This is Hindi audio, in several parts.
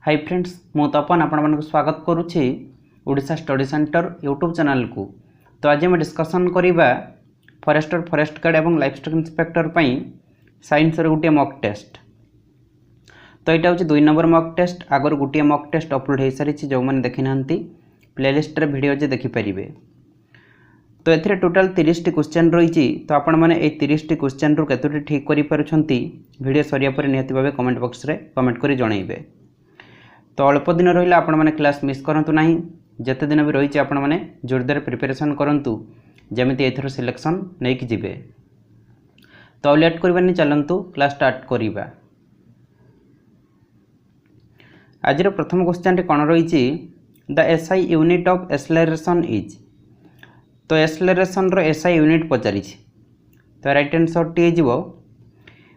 हाय फ्रेंड्स मु तपन आपण स्वागत करुच्ची Odisha study centre YouTube channel को। तो आज मैं डिस्कसन करिबा फॉरेस्टर फॉरेस्ट गार्ड एवं लाइफस्टॉक इंस्पेक्टर पई साइंस रो गुटे मॉक टेस्ट। तो यहाँ हूँ 2 नंबर मॉक टेस्ट। आगर गोटे मॉक टेस्ट अपलोड हो सारी जो मैंने देखी ना प्लेलिस्ट रे वीडियो जे देखिपारे। तो ये टोटाल 30 टी क्वेश्चन रही। तो आपण मैंने 30 टी क्वेश्चन रु केतोटी ठीक करि पारुछंती वीडियो सरिया पर निहति भाबे कमेंट बॉक्स रे कमेंट करि जणाइबे। तो अल्प दिन रहा आपण मैंने क्लास मिस करंतु नहीं। जिते दिन भी रही आपण मैंने जोरदार प्रिपरेशन करंतु जमिति एथर सिलेक्शन नहीं कि जिबे। तो लेट करबानी चलंतु क्लास स्टार्ट करिबा। आज प्रथम क्वेश्चन कौन रही the SI unit of acceleration is. तो एक्सेलरेशन रो एसआई यूनिट पचारि। तो राइट आंसर टी हो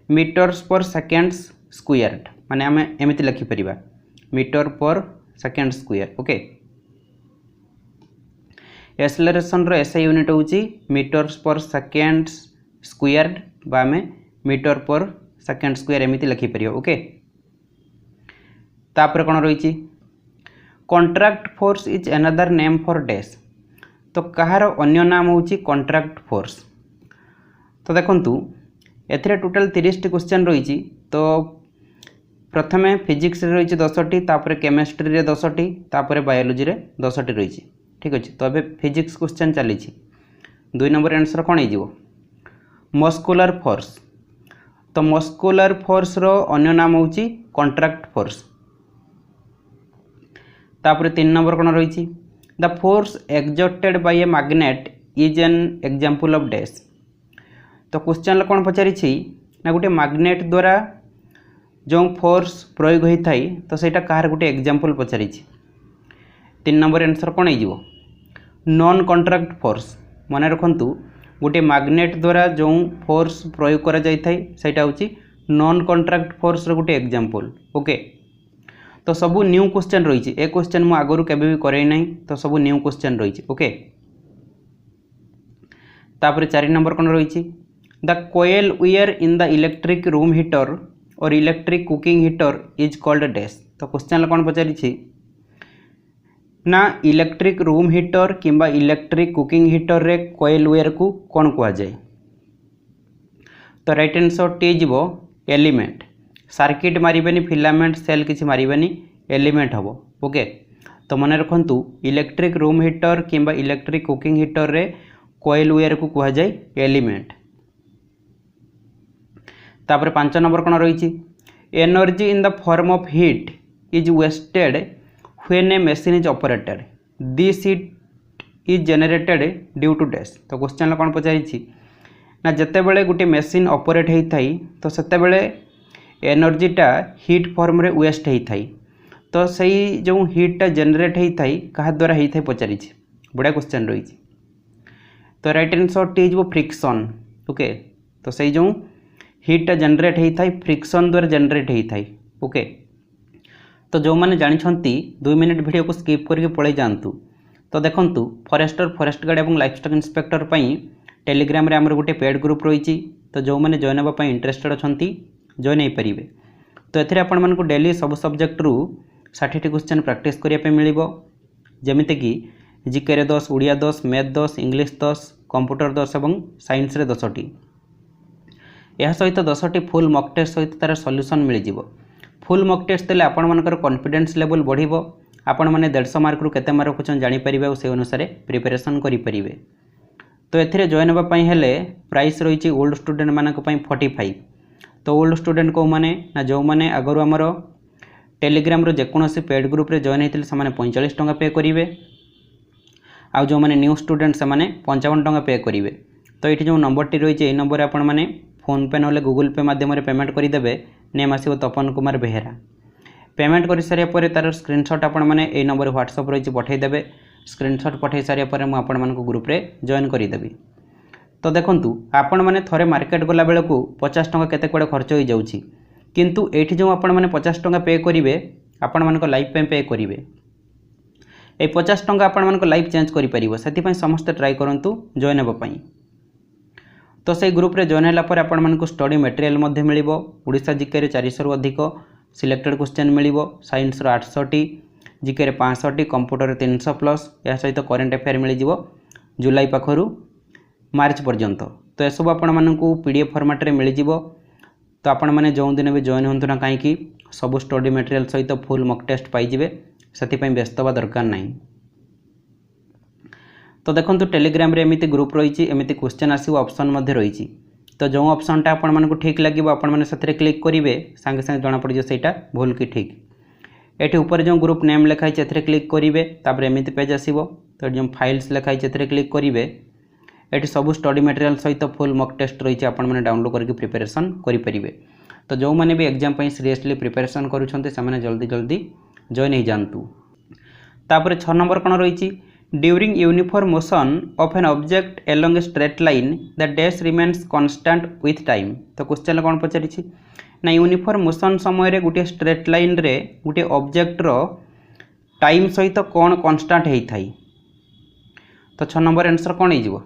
मीटर्स पर सेकेंड्स स्क्वायर्ड। माने आम एमती लिखिपर मीटर पर सेकेंड स्क्वायर। ओके एक्सेलरेशन रो एसआई यूनिट होची मीटर्स पर सेकेंड स्क्वायर्ड बा आम मीटर पर सेकेंड स्क्वायर एमती लिखिपर। ओके तापर कौन रही contract force is another name for dash. तो कहार अन्य नाम होची कॉन्ट्रैक्ट फोर्स। तो देखंतु एथिरे टोटल 30 टी क्वेश्चन रही। तो प्रथमे फिजिक्स रही 10 टी, तापर केमिस्ट्री रे 10 टी, तापर बायोलॉजी रे 10 टी रही। ठीक अच्छे। तो अबे फिजिक्स क्वेश्चन चली 2 नंबर आंसर कौन हो मस्कुलर फोर्स। तो मस्कुलर फोर्स रो अन्य नाम होची कॉन्ट्रैक्ट फोर्स। तापर 3 नंबर कौन रही the force exerted by a magnet is an example of dash. तो क्वेश्चन कौन पचारि ना गोटे मैग्नेट द्वारा जो फोर्स प्रयोग होता है तो सेटा कहार गोटे एग्जांपल पचारि। 3 नंबर आंसर कौन हो नॉन कॉन्ट्रैक्ट फोर्स। मन रखु गोटे मैग्नेट द्वारा जो फोर्स प्रयोग करा जाय थाई सेटा होची नॉन कॉन्ट्रैक्ट फोर्स रो गोटे एग्जांपल। ओके तो सबू न्यू क्वेश्चन रही। ए क्वेश्चन मु आगरू केबे भी करे नहीं। तो सबू न्यू क्वेश्चन रही। ओके तापर 4 नंबर कौन रही the coil wire in the electric room heater और electric cooking heater is called dash. तो क्वेश्चन कौन पचारि ना इलेक्ट्रिक रूम हीटर किंबा इलेक्ट्रिक कुकिंग हीटर रे कोयल वेयर को कौन कह जाए। तो राइट आंसर टी जीवो एलिमेंट। सर्किट मारिबेनी फिलामेंट सेल किसी मारिबेनी एलिमेंट हम। ओके तो मन रखु इलेक्ट्रिक रूम हीटर किंबा इलेक्ट्रिक कुकिंग हीटर रे कोयल वेयर को कह जाए एलिमेंट। तापर 5 नंबर कौन रही energy in the form of heat is wasted when a machine is operated this heat is generated due to dash. तो क्वेश्चन कौन पचारि ना जिते बड़े गोटे मशीन ऑपरेट होता है तो सेते एनर्जीटा हीट फॉर्म रे वेस्ट होता है। तो सही जो हीटा जनरेट होता है क्या द्वारा होता है पचारि। बढ़िया क्वेश्चन रही। तो राइट आंसर टी जो फ्रिक्शन। ओके तो सही जो हीटा जनरेट होता है फ्रिक्शन द्वारा जनरेट होता है। ओके तो जो मैंने जानते 2 मिनट वीडियो को स्किप करके पड़े जातु। तो देखंतु फॉरेस्टर फॉरेस्ट गार्ड एवं लाइफस्टॉक इंस्पेक्टर पई टेलीग्राम रे हमर गोटे पेड ग्रुप रही। तो जो मैंने जॉइन होगा इंटरेस्टेड अच्छा जॉइन हो पारे। तो ये आपण मानक डेली सब सब्जेक्ट रु 60 टी क्वेश्चन प्रैक्टिस करने मिल जमीती कि जीके रे 10, ओडिया 10, मैथ 10, इंग्लिश 10, कंप्यूटर 10 और साइंस रे 10 टी। यह सहित 10 टी फुल मॉक टेस्ट सहित तार सॉल्यूशन मिल जिवो। फुल मॉक टेस्ट देले आपण मानकर कॉन्फिडेंस लेवल बढ़िबो। आपण माने 150 मार्क रु केते मार्क रखुछन जानि परिबे और से अनुसार प्रिपरेशन करि परिबे। तो एथिरे जॉइन होबा पई हेले प्राइस रहिछि ओल्ड स्टूडेंट मानक पई 45। तो ओल्ड स्टूडेंट को माने ना जो माने आगरु हमर टेलीग्राम रो जेकोनोसी पेड ग्रुप रे जॉइन हेतिले से माने 45 टंका पे करिवे। आ जो माने न्यू स्टूडेंट से माने 55 टंका पे करिवे। तो ये जो नंबर टी रही है नंबर आपण माने फोन पे ना गूगल पे माध्यम पेमेंट करदेवे। नेम आसो तपन कुमार बेहेरा। पेमेंट कर सारे पर तार स्क्रीनशॉट आपण माने ए नंबर व्हाट्सएप रही पठेदेवे। स्क्रीनशॉट पठे सारे पर मुझे आपण मानक ग्रुप रे जॉइन करदेवी। तो देखंतु आपण माने थरे मार्केट गला बेले को 50 टंका केते कोडे खर्च हो जाउची। किंतु एठी जो आपण माने 50 टंका पे करिवे आपण मानक लाइफ पे पे करिवे। ए 50 टंका आपण मानक लाइफ चेंज करि परिबो। सेति पई समस्त ट्राई करंतु जॉइन होबा पई। तो से ग्रुप रे जॉइन होला पर आपण मानक स्टडी मटेरियल मध्ये मिलिबो। ओडिसा जीके रे 400 रु अधिक सिलेक्टेड क्वेश्चन मिलिबो साइंस रो 800 जीके रे 500 कंप्यूटर 300 प्लस या सहित करेंट अफेयर मिल जिवो जुलाई पाखरु मार्च पर्यंत। तो यह सब आपण मानकु पीडीएफ फॉर्मेट रे मिल जिवो। तो आपण माने जो दिन भी जॉइन होंतु ना कहीं सब स्टडी मटेरियल सहित फुल मॉक टेस्ट पाइबे से व्यस्त हवा दरकार नहीं। तो देखो टेलीग्राम रे एमती ग्रुप रही एमती क्वेश्चन आसो ऑप्शन रही। तो जो ऑप्शनटा आपण मानकु ठीक लगे आपण मैंने से क्लिक करेंगे सांगे सांगे जना पड़ जाए भूल कि ठीक। ये ऊपर जो ग्रुप नेम लिखाई से क्लिक करेंगे तापर एमती पेज आसो। तो जो फाइल्स लिखाई से क्लिक करेंगे ये सब स्टडी मटेरियल सहित फुल मॉक टेस्ट रही आपण मैंने डाउनलोड करके प्रिपरेशन करेंगे। तो जो मैंने भी एग्जाम सीरियसली प्रिपरेशन करुँचे से जल्दी जल्दी जॉइन हो जातु। तापर 6 नंबर कौन रही during uniform motion of an object along a straight line the dash remains constant with time. तो क्वेश्चन कौन पचारि ना यूनिफॉर्म मोशन समय गोटे स्ट्रेट लाइन रे गोटे ऑब्जेक्ट रो टाइम सहित कौन कांस्टेंट होता है। तो 6 नंबर आंसर कौन हो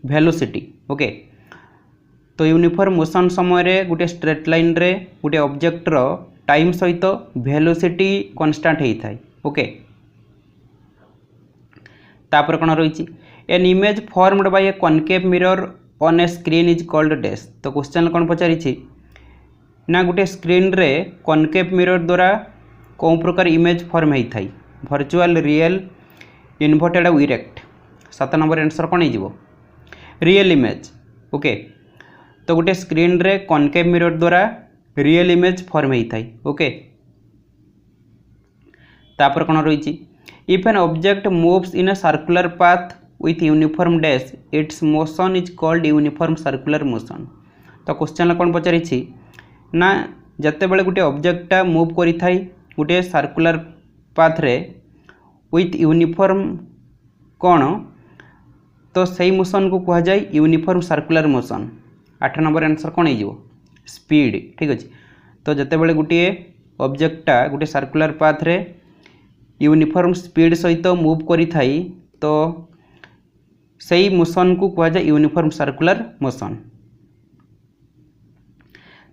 वेलोसिटी। ओके तो यूनिफॉर्म मोशन समय गोटे स्ट्रेट लाइन रे गोटे ऑब्जेक्ट रो टाइम सहित वेलोसिटी कांस्टेंट होता है। ओके तापर कौन रही an image formed by A concave mirror on A screen is called dash. तो क्वेश्चन कौन पचारि ना गोटे स्क्रीन रे कॉनकेव मिरर द्वारा कौन प्रकार इमेज फॉर्म होता है वर्चुअल रियल इनवर्टेड और इरेक्ट। 7 नंबर आंसर कौन हो रियल इमेज। ओके तो गोटे स्क्रीन रे कॉनकेव मिरर द्वारा रियल इमेज फॉर्म होता है। ओके तापर कौन रही if an object moves in a circular path with uniform dash it's motion is called uniform circular motion. तो क्वेश्चन कौन पचारि ना जते बेले गोटे ऑब्जेक्टा मूव करि थाई गोटे सर्कुलर पाथ रे विथ यूनिफॉर्म कौन तो सही मोशन को कह जाए uniform circular motion. 8 number answer कौन हो स्पीड। ठीक अच्छे तो जिते बड़े गोटे ऑब्जेक्टा गोटे सर्कुलर पाथ रे यूनिफॉर्म स्पीड सहित मूव करी थाई तो सही मोशन को कह जाए यूनिफॉर्म सर्कुलर मोशन।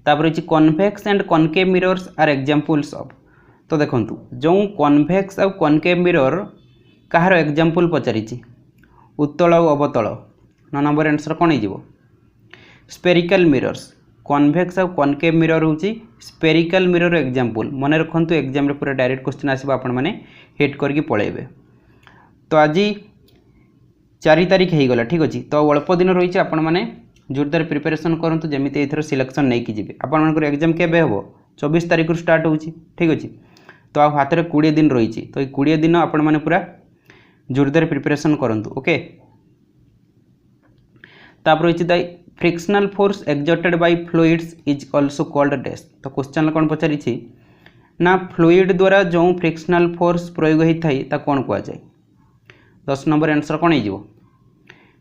तापर रही convex and concave mirrors are examples of. तो देखो जो कन्वेक्स और कॉनकेव मिरर कहार एग्जांपल पचारि उत्तल और अवतल। 9 नंबर आंसर कौन हो स्पेरिकल मिरर्स। कन्वेक्स और कॉनकेव मिरर हूँ स्पेरिकल मिरर एग्जांपल मन रखु एग्जाम रे पूरा डायरेक्ट क्वेश्चन आसो आपण मैंने हिट करके पलैबे। तो आज 4 तारीख हो गला। ठीक अच्छे तो अल्प दिन रही आपण मैंने जोरदार प्रिपरेशन करूँ जमी एथर सिलेक्शन नहीं कि जी आपर एग्जाम केबे हम 24 तारीख स्टार्ट हो। ठीक अच्छे तो आ हाथ में 20 दिन रही तो ये 20 दिन आपण मैंने पूरा जोरदार प्रिपरेशन करूँ। ओके तापर रही the frictional force exerted by fluids is also called dash. तो क्वेश्चन कौन पचारि ना फ्लूइड द्वारा जो फ्रिक्शनल फोर्स प्रयोग होता है कौन कह जाए। 10 नंबर आंसर कौन हो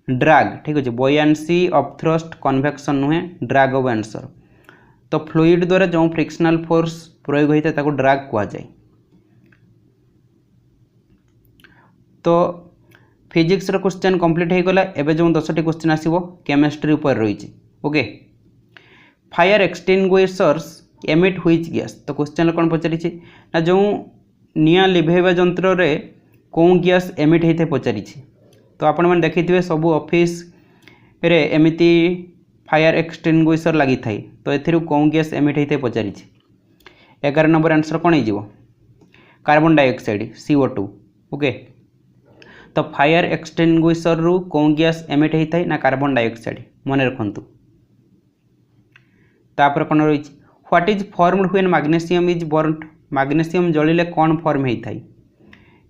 ड्रैग। ठीक अच्छे बॉयंसी ऑफ थ्रस्ट कन्वेक्शन नुहे ड्रैग ऑफ आंसर। तो फ्लूइड द्वारा जो फ्रिक्शनल फोर्स प्रयोग होता है ड्रैग कह जाए। तो फिजिक्स रो क्वेश्चन कंप्लीट हो गला। एबे जो 10टी क्वेश्चन आसीबो केमिस्ट्री ऊपर रही। Okay fire extinguishers emit which gas. तो क्वेश्चन कौन पचारि ना जो निया लिभेवा यंत्र रे कौन गैस एमिट होते पचारि। तो आपण मैंने देखिए सब ऑफिस रे एमिति फायर एक्सटिंग्विशर लगी थाई तो एथिरु कौन गैस एमिट होते पचारि। 11 नंबर आंसर कौन हो कार्बन डाइऑक्साइड CO2। ओके तो फायर एक्सटिंग्विशर रु कौन गैस एमिट होता है ना कार्बन डाइऑक्साइड मन रखु। तापर कौन रही what is formed when magnesium is burned. Magnesium जलिले कौन फॉर्म होता है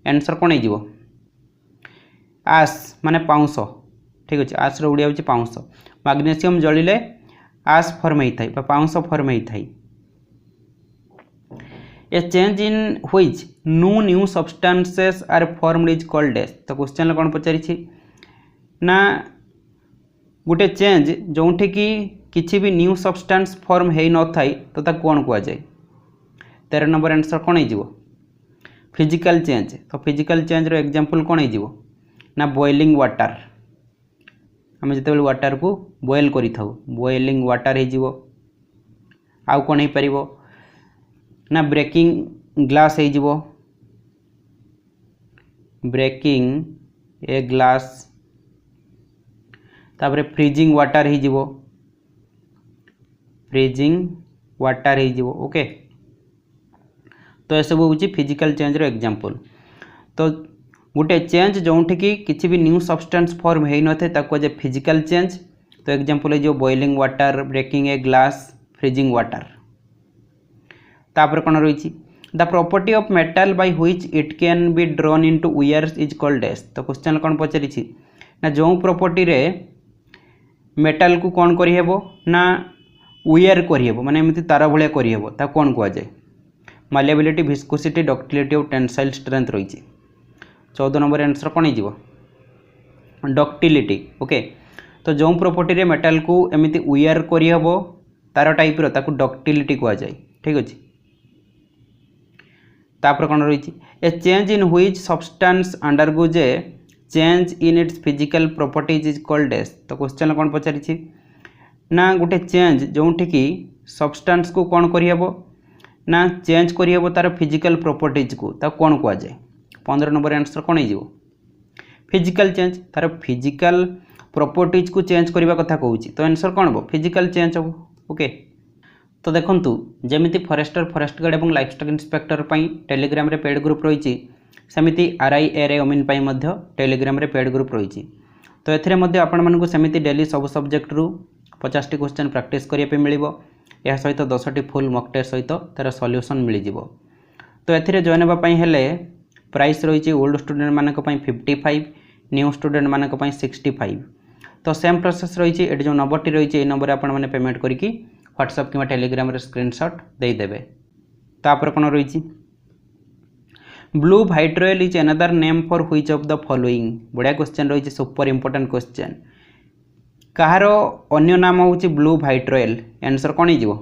आंसर कौन हो आश माने पाउंस। ठीक अच्छे आश ओडिया हूँ पाउंस। मैग्नेशियम जलिले आश फॉर्म होता है पाउंस फॉर्म होता है। A change in which no new substances are formed is called dash. तो क्वेश्चन कौन पचारि ना गोटे चेंज जो किसी भी न्यू सब्सटेंस फॉर्म हो न थाई तो कौन कह जाए। 13 नंबर आंसर कौन हो फिजिकल चेंज। तो फिजिकल चेंज रो एग्जांपल कौन हो ना बॉइलिंग वाटर। आम जिते वाटर को बॉयल करी थाउ बॉइलिंग वाटर हो आउ कौन हो पार ना ब्रेकिंग ग्लास हो ब्रेकिंग ए ग्लास तापर फ्रीजिंग वाटर हो फ्रीजिंग वाटर हो ओके तो यह सब हूँ फिजिकल चेंज रो एग्जांपल। तो गोटे चेंज जो कि भी न्यू सब्सटेंस फॉर्म हो न था कहुए फिजिकल चेंज। तो एग्जांपल हो boiling water breaking a glass freezing water. तापर कौन रही the property of metal by which it can be drawn into wires is called as. तो क्वेश्चन कौन पचारि ना जो प्रॉपर्टी रे मेटल को कौन करहब ना वायर करहब माने एमती तार भाया करहब ता कौन कहुए मालेबिलिटी विस्कोसिटी डक्टिलिटी और टेंसाइल स्ट्रेंथ रही। 14 नंबर आंसर कौन हो डक्टिलिटी ओके। तो जो प्रॉपर्टी रे मेटल को एमती वायर करहब तार टाइप रो डक्टिलिटी कहुए ठीक अच्छे। तापर कौन रही a change in which substance undergoes a change in its physical properties is called as. तो क्वेश्चन कौन पचारि ना गोटे चेंज जो कि सब्सटेंस को कौन करहब ना चेंज करहब तार फिजिकल प्रॉपर्टीज को ता कौन कहुए। 15 नंबर आंसर कौन हो फिजिकल चेंज तार फिजिकल प्रॉपर्टीज को चेंज करने कथा कहूँ। तो आंसर कौन हम फिजिकल चेंज हम ओके। तो देखूँ जमीती फॉरेस्टर फॉरेस्ट गार्ड और लाइफस्टॉक इंस्पेक्टर टेलीग्राम रे पेड ग्रुप रही सेमती RIRA ओमिन टेलीग्राम रे पेड ग्रुप रही। तो एथिरे आपण सेमती डेली सब सब्जेक्ट रू 50टी क्वेश्चन प्रैक्टिस करने मिल यह सहित 10टी फुल मॉक टेस्ट सहित तार सॉल्यूशन मिल जाव। तो एथिरे जॉइन होगापाई हेले प्राइस रही ओल्ड स्टूडेंट मानक 55 न्यू स्टूडेंट मानक 65। तो सेम प्रोसेस रही ये जो नंबर रही है नंबर आपने पेमेंट करके व्हाट्सएप कि टेलीग्राम रे स्क्रीनशॉट देदेवे। तापर कौन रही blue white royal is another name for which of the following. बढ़िया क्वेश्चन रही सुपर इंपोर्टेंट क्वेश्चन कहार अन्य नाम हूँ ब्लू व्हाइट रॉयल आंसर कौन हो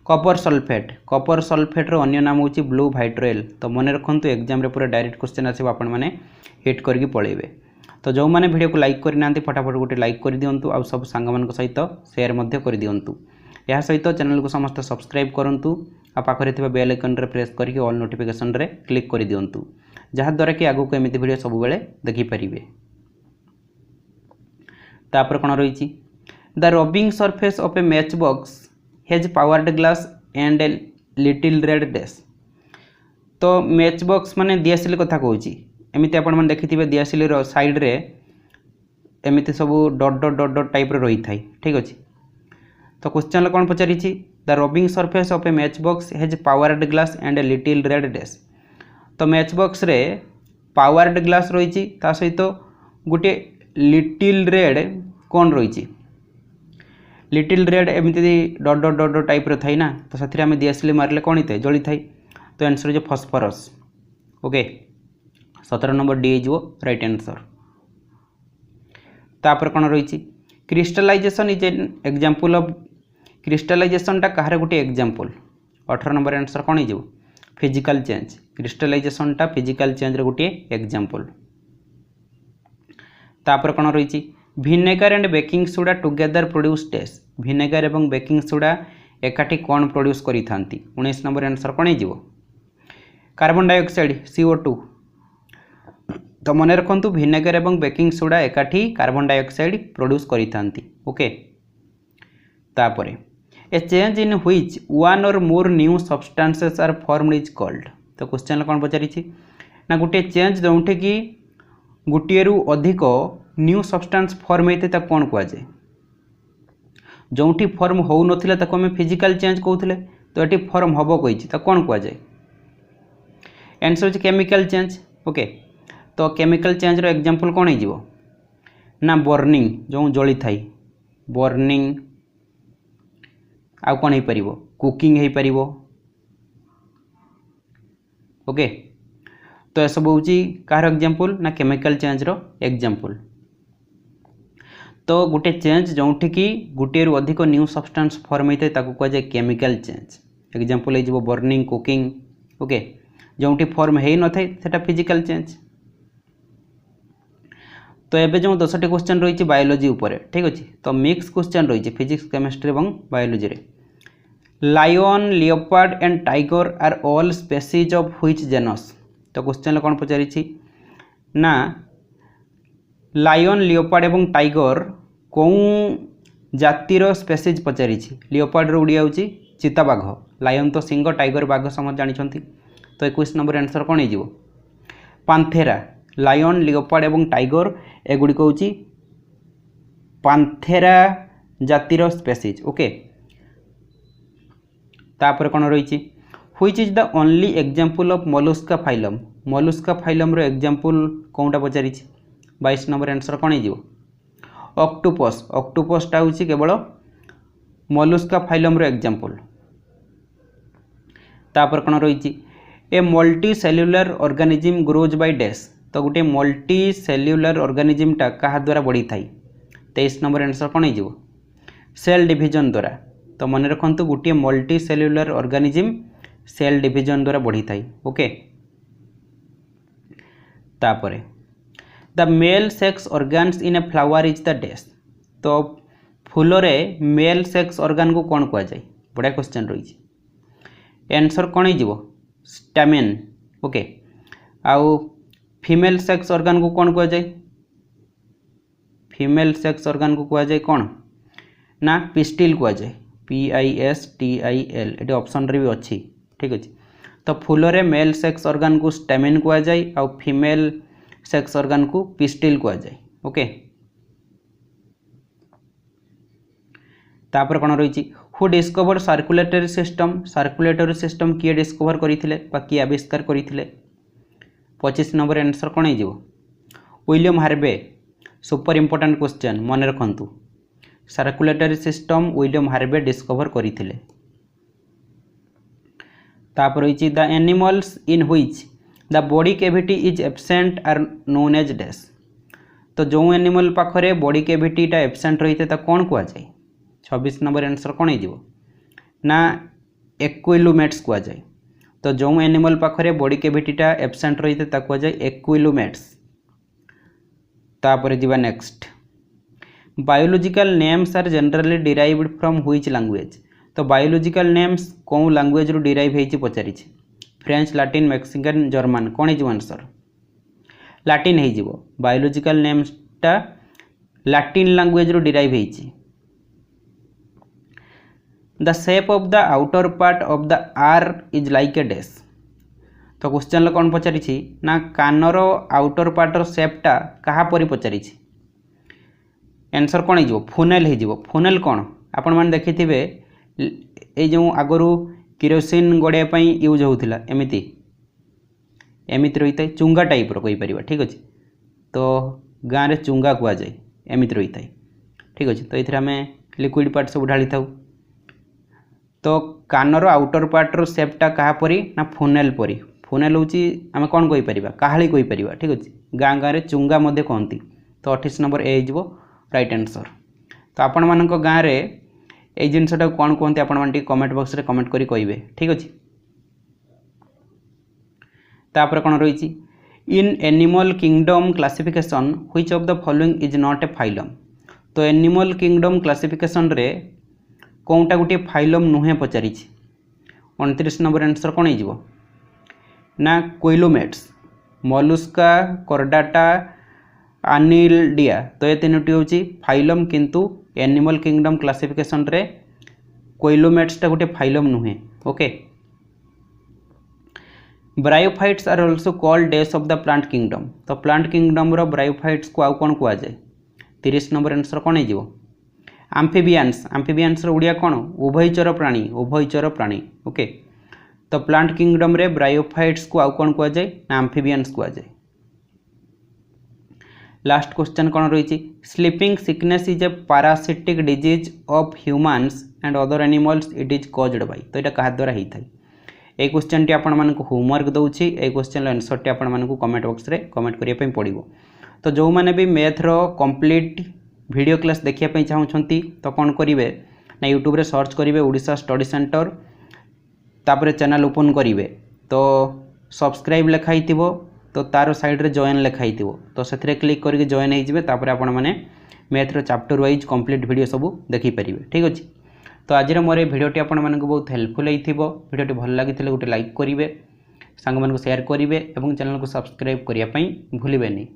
कपर सल्फेट रो अन्य नाम हूँ ब्लू व्हाइट रॉयल। तो मन रखु एग्जाम रे पूरा डायरेक्ट क्वेश्चन आसो आपण मैंने हिट करके पलैबे। तो जो मैंने वीडियो को लाइक करना फटाफट गोटे लाइक कर दिंतु आ सब सांग मान सहित शेयर कर दिंतु। यह सहित चैनल को समस्त सब्सक्राइब करूँ आ पाखे बेल आइकन रे प्रेस करके ऑल नोटिफिकेशन रे क्लिक कर दिंतु जहाँद्वारा कि आगू एमती वीडियो सब बेले देखिपारे। तापर कौन रही the rubbing surface of a match box has powdered glass and a little red dash. तो मैच बॉक्स माने दियासिल कथा कहूँ एमती आपण देखिए दियासिल साइड रे एमती सब डट डट डट डट टाइप रही था ठीक अच्छे। तो क्वेश्चन कौन पचारि the rubbing surface of a match box has powdered glass and a little red dash. तो मैच बॉक्स रे पावर्ड ग्लास रही सहित गोटे लिटिल रेड कौन रही लिटिल रेड एमती डट डट डट डट टाइप थाई ना। तो से आम दियासिल मारे कौन होता है जली थाई। तो आंसर हो फॉस्फोरस ओके। 17 नंबर डी हो राइट आंसर। तापर कौन रही crystallisation is an example of crystallisation टा कहार गोटे एग्जांपल। 18 नंबर आंसर कौन हो फिजिकल चेंज क्रिस्टलाइजेशन टा फिजिकल चेंज रे गोटे एग्जांपल। तापर कौन रही vinegar and baking soda together produce test. Vinegar एवं बेकिंग सोडा एकाठी कौन प्रोड्यूस करी थांती। 19 नंबर आंसर कौन हो कार्बन डाइऑक्साइड CO2। तो मन रखु विनेगर एवं बेकिंग सोडा एकाठी कार्बन डाइऑक्साइड प्रोड्यूस करी थांती ओके। तापरे a change in which one or more new substances are formed is called. तो क्वेश्चन कौन पचारि ना गोटे चेंज जो कि गोटे रु अधिक न्यू सब्सटेंस फॉर्म होता है कौन कहुए जो फॉर्म हो नाला आम फिजिकल चेंज कहते। तो ये फॉर्म हम कही कौन कहुए आंसर हो केमिकल चेंज ओके। तो केमिकल चेंज रो एग्जांपल कौन हो ना बर्निंग जो जली थाई बर्निंग आउ कौन हो पार कुकिंग हो पार ओके। तो यह सब हूँ कार एग्जांपल ना केमिकल चेंज रो एग्जांपल। तो गोटे चेंज जो कि गोटे रु अधिक न्यू सब्सटेंस फॉर्म होता है कहुए केमिकल चेंज एग्जांपल हो बर्निंग कुकिंग ओके। जो फॉर्म हो न था फिजिकल चेंज। तो ये जो 10टी क्वेश्चन रही बायोलोजी उपर ठीक अच्छे। तो मिक्स क्वेश्चन रही फिजिक्स केमिस्ट्री और बायोलोजी रे lion leopard and tiger are all species of which genus. तो क्वेश्चन कौन पचारि ना लायन लियोपार्ड एवं टाइगर कौन जातिर स्पेसीज पचारि। लियोपार्ड ओडिया होची चिताबाघ, लायन तो सिंह, टाइगर बाघ समझ जानी। तो 21 नंबर आंसर कौन हो पांथेरा। लायन लियोपार्ड एवं टाइगर एगुड़िक हूँ पांथेरा जातिर स्पेसीज। ओके तापर कौन रही which is the only example of Mollusca phylum. Mollusca phylum रो एग्जांपल कौनटा पचारि। 22 नंबर आंसर कौन हो ऑक्टोपस। ऑक्टोपसटा हूँ केवल मोलस्का फाइलम रो एग्जांपल। तापर कौन रही a multi cellular organism grows by dash. तो गोटे मल्टी सेल्युलर ऑर्गेनिज्मटा क्या द्वारा बढ़ी थाई। 23 नंबर आंसर कौन हो सेल डिविजन द्वारा। तो मन रखु गोटे multi cellular organism cell division द्वारा बढ़ी थाई। ओके तापरे the male sex organs in a flower is the dash. तो फूल रे मेल सेक्स ऑर्गन को कौन कह जाए। बढ़िया क्वेश्चन रही आंसर कौन हो स्टैमेन। ओके आउ फीमेल सेक्स ऑर्गन को कौन कह जाए। फीमेल सेक्स ऑर्गन को कह जाए कौन ना पिस्टिल कह जाए PISTIL। ये ऑप्शन रे भी अच्छी ठीक अच्छे। तो फूल रे मेल सेक्स ऑर्गन को स्टैमेन कह जाए आउ फीमेल सेक्स ऑर्गन को पिस्टिल कह जाए। ओके तापर कौन रही who discover circulatory system. Circulatory system किए डिस्कवर करते किए आविष्कार करते। 25 नंबर आंसर कौन हो William Harvey. Super important question मन रखु circulatory system William Harvey discover करते। तापर रही the animals in which the body cavity is absent are known as dash. तो जो एनिमल पाखरे बॉडी कैविटीटा एब्सेंट रही है कौन कह जाए। 26 नंबर आंसर कौन हो ना एक्विलुमेट्स कह जाए। तो जो एनिमल पाखरे बॉडी कैविटीटा एब्सेंट रही है कह जाए एक्विलुमेट्स। तापर जीवा next biological names are generally derived from which language. तो बायोलॉजिकल नेम्स कौन लैंग्वेज रू डिराइव होती पचारि। फ्रेंच लैटिन मैक्सिकन जर्मन कौन हो आंसर लैटिन हो। बायोलॉजिकल नेम्सटा लैटिन लैंग्वेज रू डिराइव होती। The shape of the outer part of the ear is like a dash. तो क्वेश्चन कौन पचारि ना कानर आउटर पार्टर शेपटा क्या परी पचारि। आंसर कौन हो फुनेल हो। फुनेल कौन आपण मैंने देखि ये जो आगु किरोसिन गड़ाई यूज होता एमती एमती रही है चुंगा टाइप रहीपर ठीक अच्छे। तो गाँव में चुंगा कह जाए एमती रही है ठीक अच्छे। तो ये आम लिक्विड पार्ट सब ढाली था। तो कानर आउटर पार्टर शेपटा क्या परी ना फुनेल परी। फुनेल हूँ आम कौन कहीपर काहाली कहीपर ठीक अच्छे। गाँव गाँव में चुंगा कहती। तो 28 नंबर ए हो राइट आंसर। तो आपण मान गाँव में ये जिनटा कौन कहते आप कमेंट बॉक्स रे कमेंट करी कहिबे ठीक अच्छे। तापर कौन रही in animal kingdom classification which of the following is not a phylum. तो एनिमल किंगडम क्लासिफिकेशन रे कौनटा गोटे फाइलम नुहे पचारि। 29 नंबर आंसर कौन हो ना कोइलोमेट्स, मोलस्का, कॉर्डाटा, आनिल्डिया। तो ये तीनोटी हूँ फाइलम किंतु एनिमल किंगडम क्लासिफिकेशन रे कोइलोमेट्सटा गोटे फाइलम नुहे। Okay bryophytes are also called dash of the plant kingdom. तो प्लांट किंगडम रो ब्रायोफाइट्स को आउ कौन कह जाए। 30 नंबर आंसर कौन हो आम्फिबियंस। आम्फिबियंस ओडिया कौन उभयचर प्राणी। उभयचर प्राणी ओके। तो प्लांट किंगडम रे ब्रायोफाइट्स को आउ कौन कह जाए ना आम्फिबियंस कह जाए। लास्ट क्वेश्चन कौन रही sleeping sickness is a parasitic disease of humans and other animals it is caused by. तो यहाँ क्या द्वारा होता है। ये क्वेश्चन टी आपण मानक होमवर्क दूसरी। ये क्वेश्चन आंसर टी आपण मानक कमेंट बॉक्स रे कमेंट करने पड़ो। तो जो मैंने भी मैथ रो कंप्लीट वीडियो क्लास देखिए चाहूँगी तो कौन करेंगे ना यूट्यूब रे सर्च करेंगे ओडिशा स्टडी सेंटर। तापर चैनल ओपन करेंगे तो सब्सक्राइब लिखाई तो तार साइड रे जॉइन लिखाई तो से क्लिक करके जॉइन होइजिबे। तापर आपण माने मैथ रो चैप्टर वाइज कंप्लीट वीडियो सब देखि परिबे ठीक अछि। तो आज मोर भिडियोटी आपण मानक बहुत हेल्पफुल होइथिबो। भिडियोटी भल लागिथिले गोटे लाइक करिवे, सांग मानक शेयर करिवे एवं चैनल को सब्सक्राइब करिया पई भूलिबेनी।